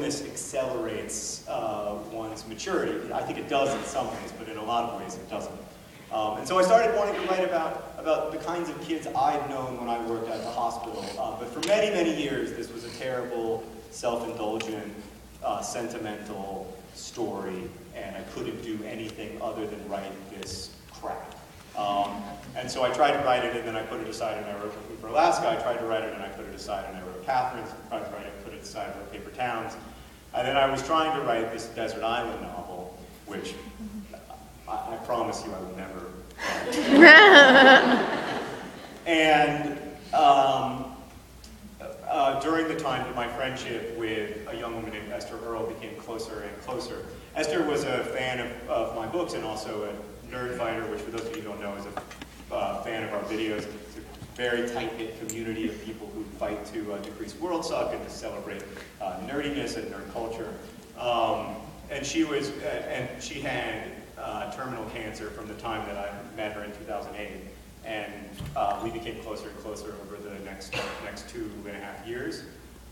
illness accelerates one's maturity. I think it does in some ways, but in a lot of ways it doesn't. And so I started wanting to write about the kinds of kids I'd known when I worked at the hospital. But for many, many years, this was a terrible, self-indulgent, sentimental story, and I couldn't do anything other than write this crap. And so I tried to write it, and then I put it aside, and I wrote Looking for Alaska. I tried to write it, and I put it aside, and I wrote Catherine's. I tried to write it, put it aside, I wrote Paper Towns. And then I was trying to write this desert island novel, which I promise you I will never write. And during the time that my friendship with a young woman named Esther became closer and closer. Esther was a fan of my books and also a nerd fighter, which for those of you who don't know is a fan of our videos. It's a very tight-knit community of people who fight to decrease world suck and to celebrate nerdiness and nerd culture. And she had terminal cancer from the time that I met her in 2008. And we became closer and closer over the next 2.5 years.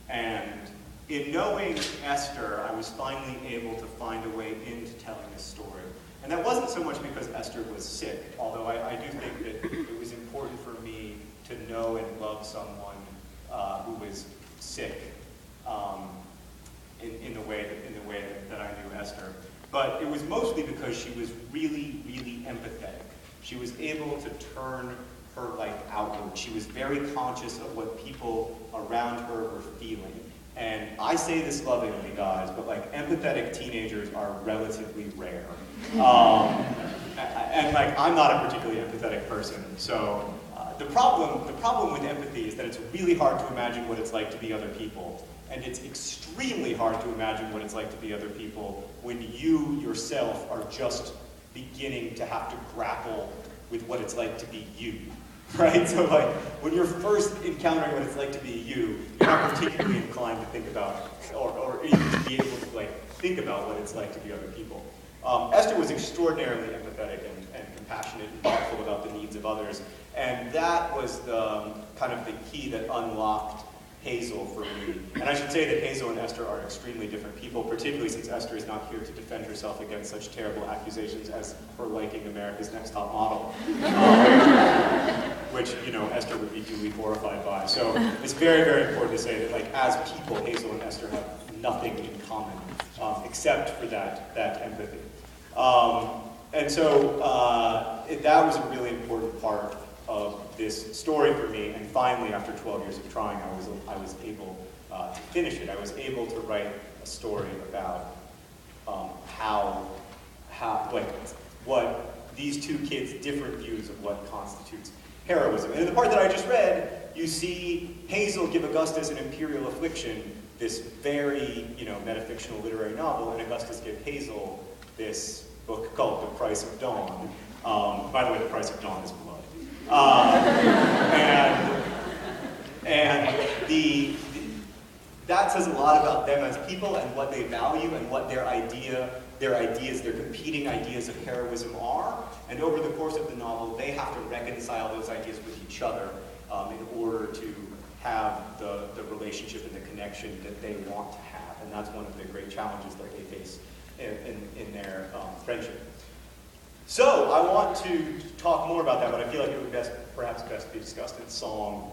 And in knowing Esther, I was finally able to find a way into telling this story. And that wasn't so much because Esther was sick, although I do think that it was important for me to know and love someone who was sick in the way that I knew Esther. But it was mostly because she was really, really empathetic. She was able to turn her life outward. She was very conscious of what people around her were feeling. And I say this lovingly, guys, but like empathetic teenagers are relatively rare. And like I'm not a particularly empathetic person, so the problem with empathy is that it's really hard to imagine what it's like to be other people. And it's extremely hard to imagine what it's like to be other people when you yourself are just beginning to have to grapple with what it's like to be you, right? So like, when you're first encountering what it's like to be you, you're not particularly inclined to think about, or even to be able to like, think about what it's like to be other people. Esther was extraordinarily empathetic and compassionate and thoughtful about the needs of others, and that was the kind of the key that unlocked Hazel for me. And I should say that Hazel and Esther are extremely different people, particularly since Esther is not here to defend herself against such terrible accusations as her liking America's Next Top Model, which, you know, Esther would be duly horrified by. So it's very, very important to say that, like, as people, Hazel and Esther have nothing in common, except for that empathy. And so that was a really important part of this story for me, and finally, after 12 years of trying, I was able to finish it. I was able to write a story about what these two kids' different views of what constitutes heroism. And in the part that I just read, you see Hazel give Augustus an imperial affliction, this very, metafictional literary novel, and Augustus give Hazel this book called The Price of Dawn. By the way, The Price of Dawn is blood. That says a lot about them as people and what they value and what their competing ideas of heroism are. And over the course of the novel, they have to reconcile those ideas with each other in order to have the relationship and the connection that they want to have. And that's one of the great challenges that they face in their friendship. So, I want to talk more about that, but I feel like it would perhaps best be discussed in song.